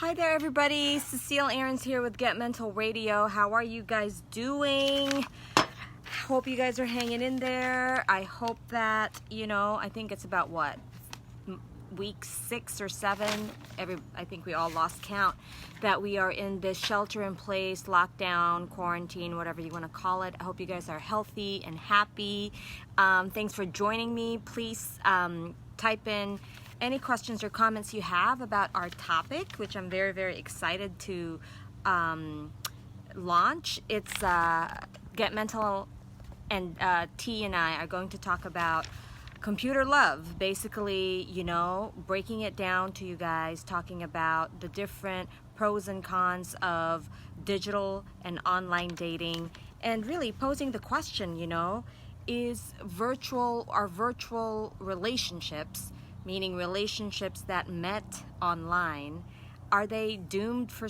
Hi there, everybody. Cecile Aarons here with Get Mental Radio. How are you guys doing? Hope you guys are hanging in there. I hope that, I think it's about week 6 or 7. I think we all lost count that we are in this shelter in place, lockdown, quarantine, whatever you want to call it. I hope you guys are healthy and happy. Thanks for joining me. Please type in any questions or comments you have about our topic, which I'm very, very excited to launch. It's Get Mental, and T and I are going to talk about computer love. Basically, breaking it down to you guys, talking about the different pros and cons of digital and online dating, and really posing the question, is virtual relationships, meaning relationships that met online, are they doomed for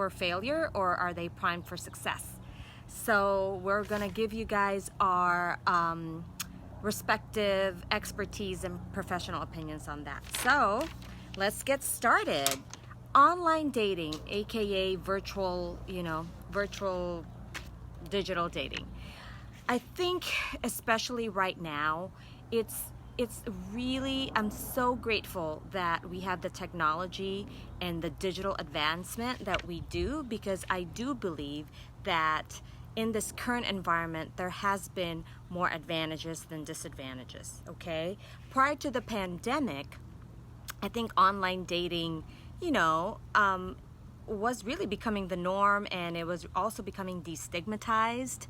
failure, or are they primed for success? So we're gonna give you guys our respective expertise and professional opinions on that. So let's get started. Online dating, aka virtual digital dating. I think especially right now, it's really, I'm so grateful that we have the technology and the digital advancement that we do, because I do believe that in this current environment, there has been more advantages than disadvantages, okay? Prior to the pandemic, I think online dating, was really becoming the norm, and it was also becoming destigmatized.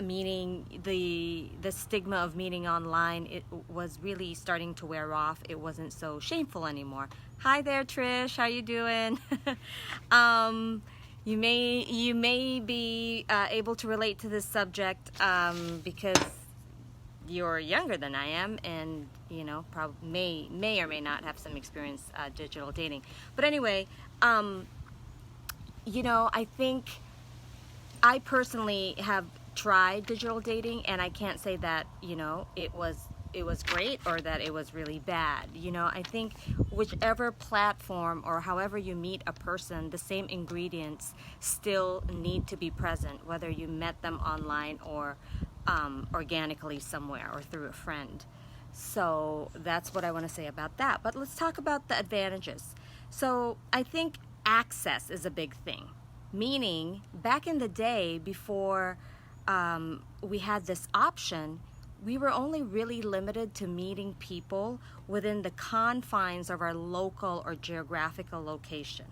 Meaning the stigma of meeting online, it was really starting to wear off. It wasn't so shameful anymore. Hi there, Trish. How you doing? You may be able to relate to this subject because you're younger than I am, and probably may or may not have some experience digital dating. But anyway, I think I personally have tried digital dating, and I can't say that it was great or that it was really bad. I think whichever platform or however you meet a person, the same ingredients still need to be present, whether you met them online or organically somewhere or through a friend. So that's what I want to say about that. But let's talk about the advantages. So I think access is a big thing. Meaning, back in the day, before we had this option, we were only really limited to meeting people within the confines of our local or geographical location,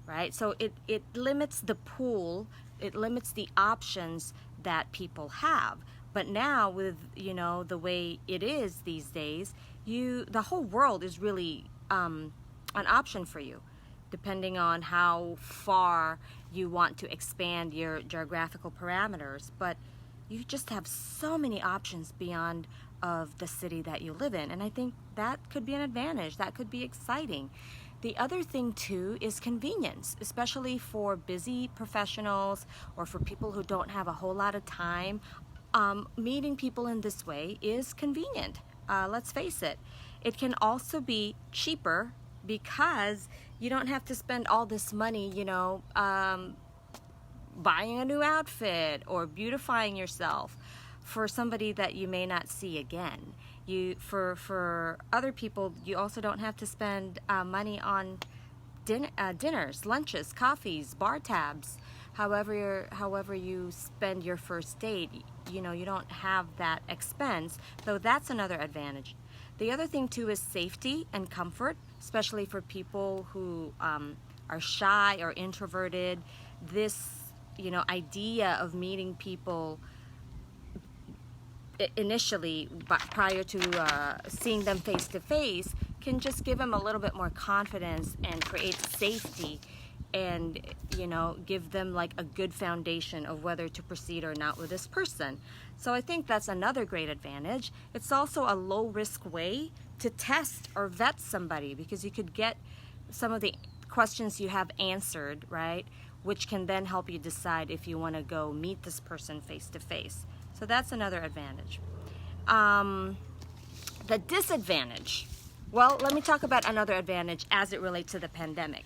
right? So it limits the pool, it limits the options that people have. But now, with the way it is these days, the whole world is really an option for you, depending on how far you want to expand your geographical parameters. But you just have so many options beyond of the city that you live in, and I think that could be an advantage. That could be exciting. The other thing too is convenience, especially for busy professionals or for people who don't have a whole lot of time. Meeting people in this way is convenient. Let's face it. It can also be cheaper, because you don't have to spend all this money, buying a new outfit or beautifying yourself for somebody that you may not see again. For other people, you also don't have to spend money on dinners, lunches, coffees, bar tabs. However you spend your first date, you don't have that expense. So that's another advantage. The other thing too is safety and comfort, especially for people who are shy or introverted. This, idea of meeting people initially, prior to seeing them face to face, can just give them a little bit more confidence and create safety, and give them like a good foundation of whether to proceed or not with this person. So I think that's another great advantage. It's also a low risk way to test or vet somebody, because you could get some of the questions you have answered, right, which can then help you decide if you want to go meet this person face to face. So that's another advantage. The disadvantage, well, let me talk about another advantage as it relates to the pandemic.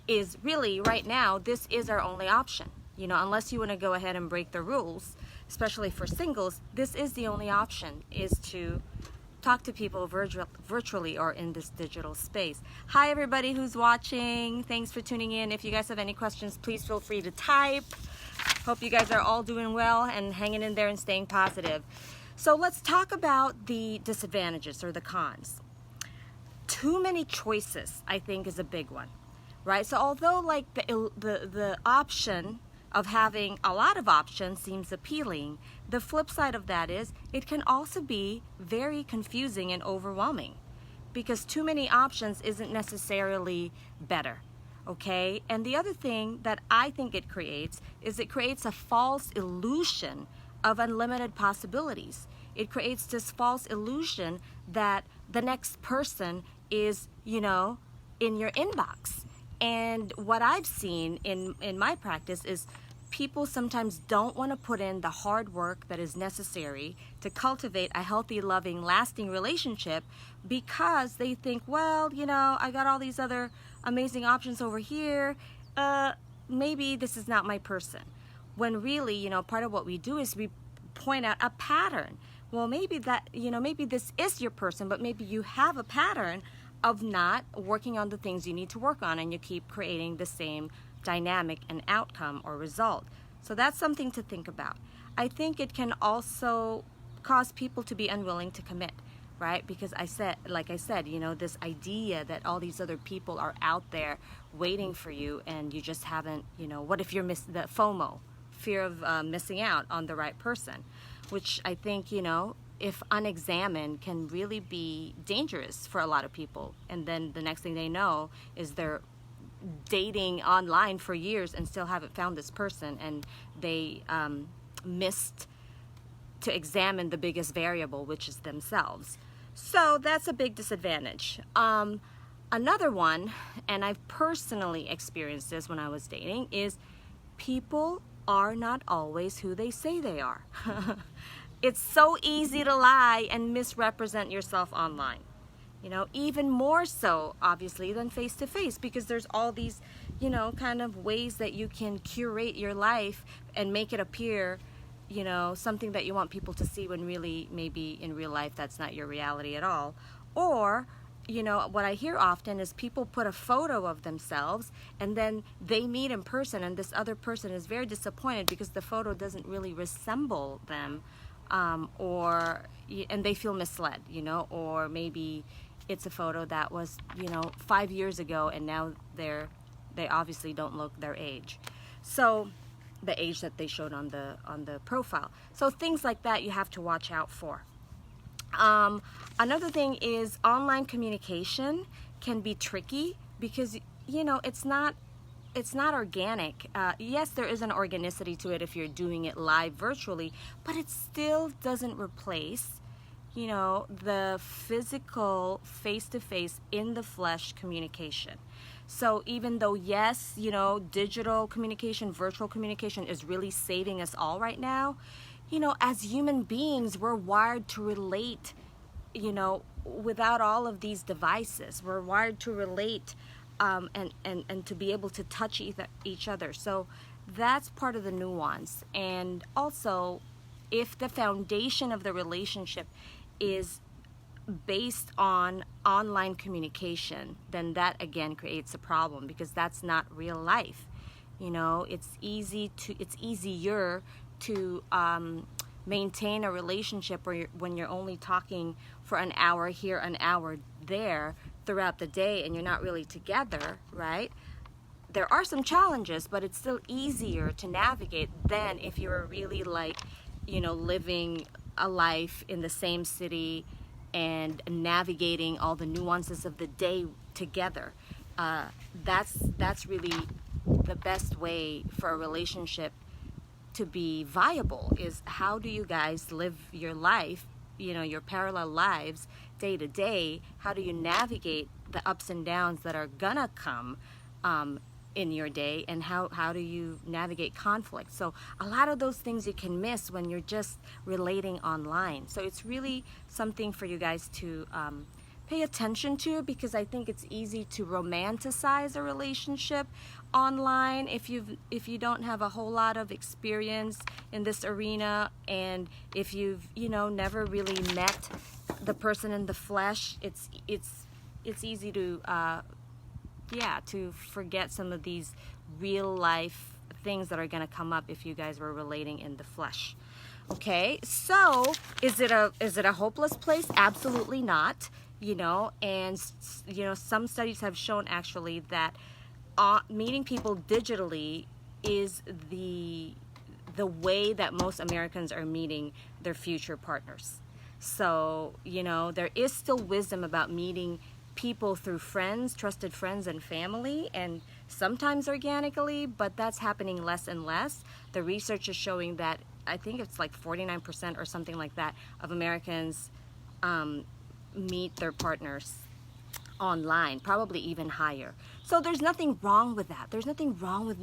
is really right now, this is our only option. You know, unless you want to go ahead and break the rules, especially for singles, this is the only option, is to talk to people virtually or in this digital space. Hi everybody who's watching, thanks for tuning in. If you guys have any questions, please feel free to type. Hope you guys are all doing well and hanging in there and staying positive. So let's talk about the disadvantages or the cons. Too many choices, I think, is a big one, right? So although like the option of having a lot of options seems appealing, the flip side of that is it can also be very confusing and overwhelming, because too many options isn't necessarily better, okay? And the other thing that I think it creates is it creates a false illusion of unlimited possibilities. It creates this false illusion that the next person is, you know, in your inbox. And what I've seen in my practice is people sometimes don't want to put in the hard work that is necessary to cultivate a healthy, loving, lasting relationship, because they think, well, you know, I got all these other amazing options over here. Maybe this is not my person. When really, you know, part of what we do is we point out a pattern. Well, maybe that, you know, maybe this is your person, but maybe you have a pattern of not working on the things you need to work on, and you keep creating the same dynamic and outcome or result. So that's something to think about. I think it can also cause people to be unwilling to commit, right? Because like I said, you know, this idea that all these other people are out there waiting for you, and you just haven't, you know, what if you're the FOMO, fear of missing out on the right person, which I think, you know, if unexamined, can really be dangerous for a lot of people. And then the next thing they know is they're dating online for years and still haven't found this person, and they missed to examine the biggest variable, which is themselves. So that's a big disadvantage. Another one, and I've personally experienced this when I was dating, is people are not always who they say they are. It's so easy to lie and misrepresent yourself online. You know, even more so, obviously, than face-to-face, because there's all these, you know, kind of ways that you can curate your life and make it appear, you know, something that you want people to see, when really, maybe in real life, that's not your reality at all. Or, you know, what I hear often is people put a photo of themselves, and then they meet in person, and this other person is very disappointed because the photo doesn't really resemble them, and they feel misled, you know, or maybe it's a photo that was, you know, 5 years ago, and now they obviously don't look their age. So the age that they showed on the profile. So things like that you have to watch out for. Another thing is online communication can be tricky, because, you know, it's not organic. Yes, there is an organicity to it if you're doing it live virtually, but it still doesn't replace, you know, the physical, face-to-face, in the flesh communication. So even though, yes, you know, digital communication, virtual communication is really saving us all right now, you know, as human beings, we're wired to relate, you know, without all of these devices. We're wired to relate and to be able to touch each other. So that's part of the nuance. And also, if the foundation of the relationship is based on online communication, then that again creates a problem, because that's not real life. You know, it's easier to maintain a relationship when you're only talking for an hour here, an hour there throughout the day, and you're not really together, right? There are some challenges, but it's still easier to navigate than if you were really, like, you know, living a life in the same city and navigating all the nuances of the day together. That's really the best way for a relationship to be viable, is how do you guys live your life, you know, your parallel lives day to day? How do you navigate the ups and downs that are gonna come in your day, and how do you navigate conflict? So a lot of those things you can miss when you're just relating online. So it's really something for you guys to pay attention to, because I think it's easy to romanticize a relationship online if you don't have a whole lot of experience in this arena, and if you've never really met the person in the flesh. It's easy to to forget some of these real life things that are going to come up if you guys were relating in the flesh. Okay, so is it a hopeless place? Absolutely not. And some studies have shown actually that meeting people digitally is the way that most Americans are meeting their future partners. So there is still wisdom about meeting people through friends, trusted friends and family, and sometimes organically, but that's happening less and less. The research is showing that I think it's like 49% or something like that of Americans meet their partners online, probably even higher. So there's nothing wrong with that. There's nothing wrong with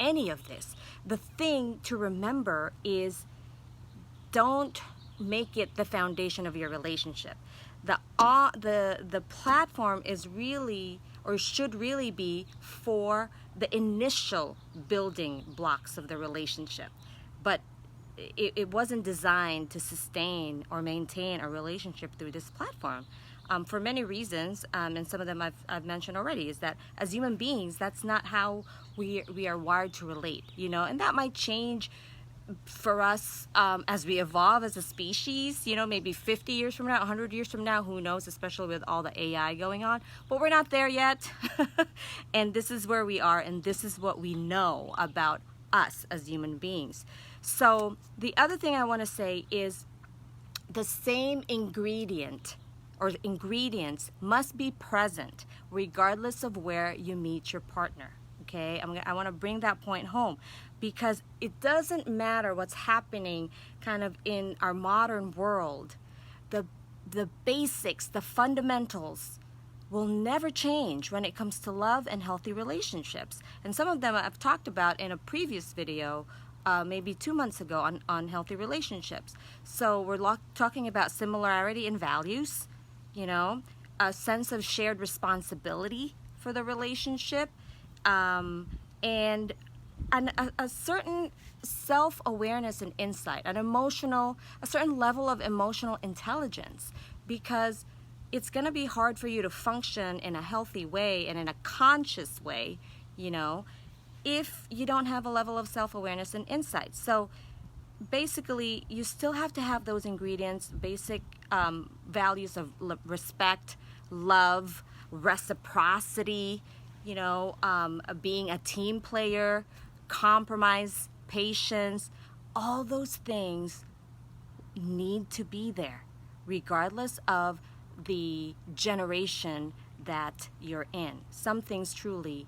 any of this. The thing to remember is, don't make it the foundation of your relationship. The platform is really, or should really be, for the initial building blocks of the relationship. But it wasn't designed to sustain or maintain a relationship through this platform. For many reasons, and some of them I've mentioned already, is that as human beings, that's not how we are wired to relate, and that might change for us as we evolve as a species, maybe 50 years from now, 100 years from now, who knows, especially with all the AI going on. But we're not there yet. And this is where we are, and this is what we know about us as human beings. So the other thing I want to say is, the same ingredient or ingredients must be present regardless of where you meet your partner. Okay, I want to bring that point home, because it doesn't matter what's happening kind of in our modern world. The basics, the fundamentals will never change when it comes to love and healthy relationships. And some of them I've talked about in a previous video, maybe 2 months ago, on healthy relationships. So we're talking about similarity in values, a sense of shared responsibility for the relationship, and a certain self-awareness and insight, a certain level of emotional intelligence, because it's going to be hard for you to function in a healthy way and in a conscious way, if you don't have a level of self-awareness and insight. So basically, you still have to have those ingredients, basic values of respect, love, reciprocity, being a team player, compromise, patience. All those things need to be there, regardless of the generation that you're in. Some things truly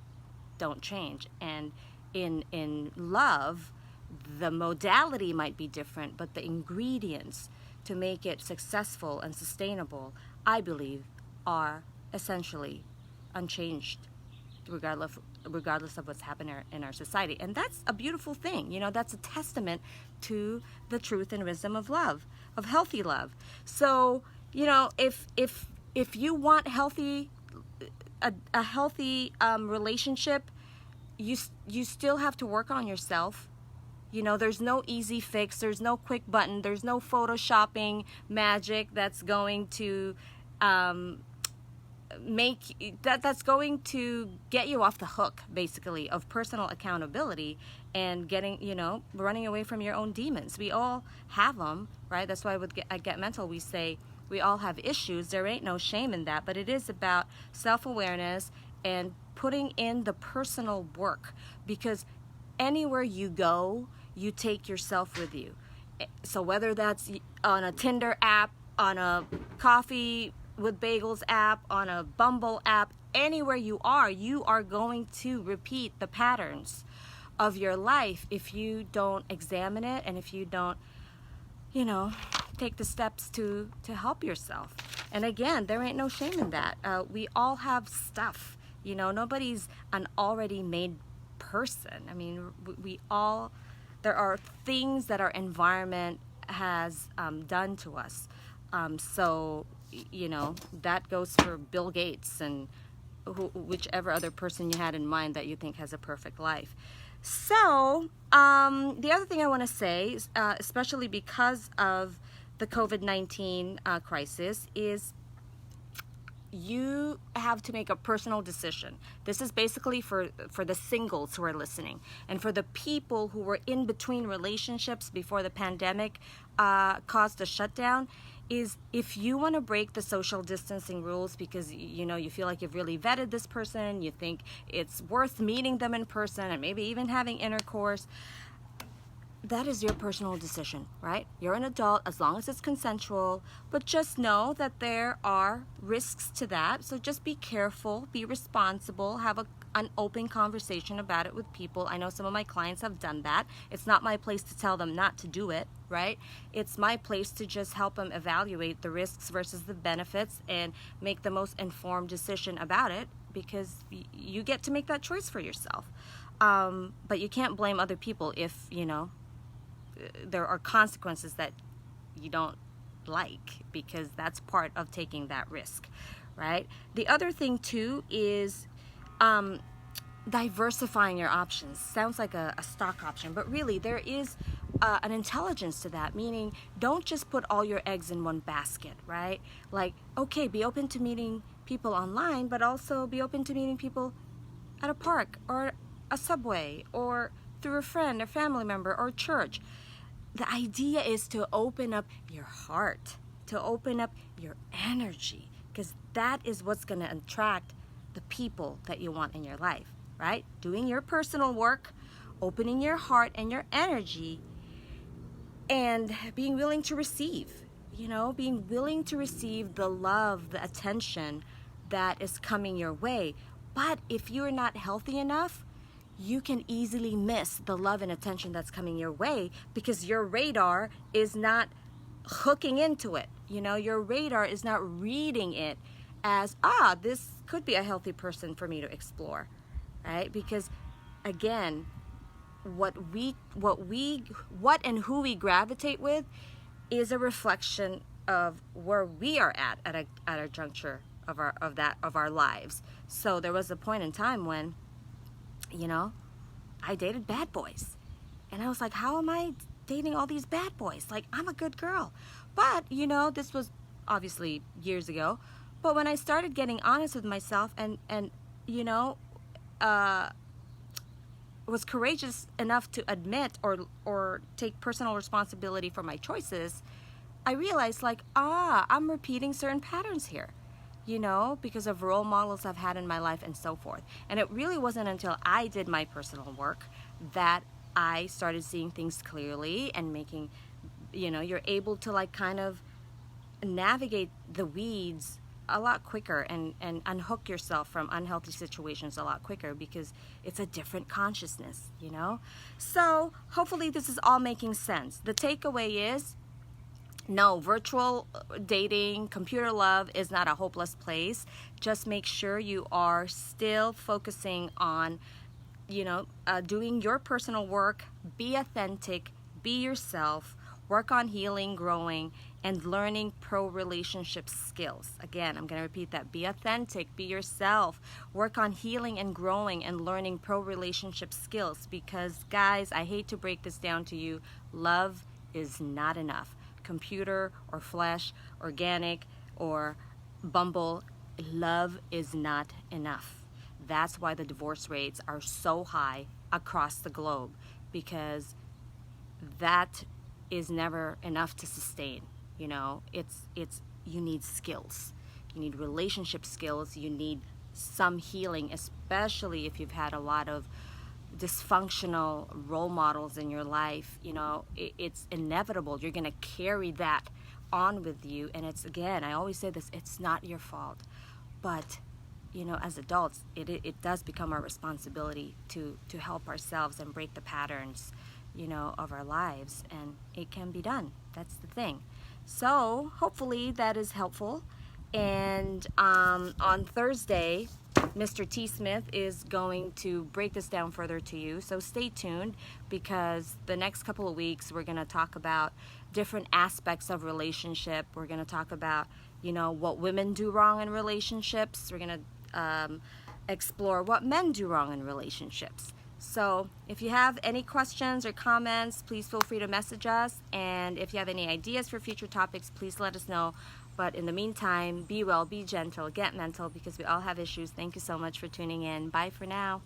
don't change. And in love, the modality might be different, but the ingredients to make it successful and sustainable, I believe, are essentially unchanged, regardless of what's happening in our society. And that's a beautiful thing. That's a testament to the truth and wisdom of love, of healthy love. So, if you want a healthy relationship, you still have to work on yourself. There's no easy fix, there's no quick button, there's no photoshopping magic that's going to that's going to get you off the hook, basically, of personal accountability and running away from your own demons. We all have them, right? That's why at Get Mental we say we all have issues. There ain't no shame in that, but it is about self-awareness and putting in the personal work, because anywhere you go, you take yourself with you. So whether that's on a Tinder app, on a Coffee with Bagels app, on a Bumble app, anywhere you are going to repeat the patterns of your life if you don't examine it, and if you don't, take the steps to help yourself. And again, there ain't no shame in that. We all have stuff. Nobody's an already made person. I mean, there are things that our environment has done to us. So you know, that goes for Bill Gates and whichever other person you had in mind that you think has a perfect life. So the other thing I want to say, especially because of the COVID-19 crisis, is you have to make a personal decision. This is basically for the singles who are listening, and for the people who were in between relationships before the pandemic caused a shutdown. Is if you want to break the social distancing rules because you know you feel like you've really vetted this person, you think it's worth meeting them in person and maybe even having intercourse, that is your personal decision, right? You're an adult as long as it's consensual, but just know that there are risks to that. So just be careful, be responsible, have an open conversation about it with people. I know some of my clients have done that. It's not my place to tell them not to do it, right? It's my place to just help them evaluate the risks versus the benefits and make the most informed decision about it, because you get to make that choice for yourself. But you can't blame other people if, you know, there are consequences that you don't like, because that's part of taking that risk, right? The other thing too is diversifying your options. Sounds like a stock option, but really there is an intelligence to that, meaning don't just put all your eggs in one basket, right? Like, okay, be open to meeting people online, but also be open to meeting people at a park or a subway or through a friend or family member or church. The idea is to open up your heart, to open up your energy, because that is what's going to attract the people that you want in your life, right? Doing your personal work, opening your heart and your energy, and being willing to receive, you know, being willing to receive the love, the attention that is coming your way. But if you're not healthy enough, you can easily miss the love and attention that's coming your way because your radar is not hooking into it. You know, your radar is not reading it as, this could be a healthy person for me to explore, right? Because again, what and who we gravitate with is a reflection of where we are at a juncture of our lives. So there was a point in time when, you know, I dated bad boys. And I was like, how am I dating all these bad boys? Like, I'm a good girl. But, you know, this was obviously years ago. But when I started getting honest with myself and you know, was courageous enough to admit or take personal responsibility for my choices, I realized, like, I'm repeating certain patterns here, you know, because of role models I've had in my life and so forth. And it really wasn't until I did my personal work that I started seeing things clearly and making, you know, you're able to like kind of navigate the weeds a lot quicker and unhook yourself from unhealthy situations a lot quicker because it's a different consciousness, you know? So hopefully this is all making sense. The takeaway is, no, virtual dating, computer love is not a hopeless place. Just make sure you are still focusing on, you know, doing your personal work, be authentic, be yourself, work on healing, growing, and learning pro-relationship skills. Again, I'm going to repeat that. Be authentic, be yourself, work on healing and growing and learning pro-relationship skills, because guys, I hate to break this down to you, love is not enough. Computer or flesh, organic or Bumble, love is not enough. That's why the divorce rates are so high across the globe, because that is never enough to sustain. You know, it's you need skills. You need relationship skills. You need some healing, especially if you've had a lot of dysfunctional role models in your life. You know, it's inevitable. You're going to carry that on with you. And it's, again, I always say this, it's not your fault. But, you know, as adults, it does become our responsibility to help ourselves and break the patterns, you know, of our lives. And it can be done. That's the thing. So hopefully that is helpful. And on Thursday, Mr. T. Smith is going to break this down further to you. So stay tuned, because the next couple of weeks we're going to talk about different aspects of relationship. We're going to talk about, you know, what women do wrong in relationships. We're going to explore what men do wrong in relationships. So if you have any questions or comments, please feel free to message us. And if you have any ideas for future topics, please let us know. But in the meantime, be well, be gentle, get mental, because we all have issues. Thank you so much for tuning in. Bye for now.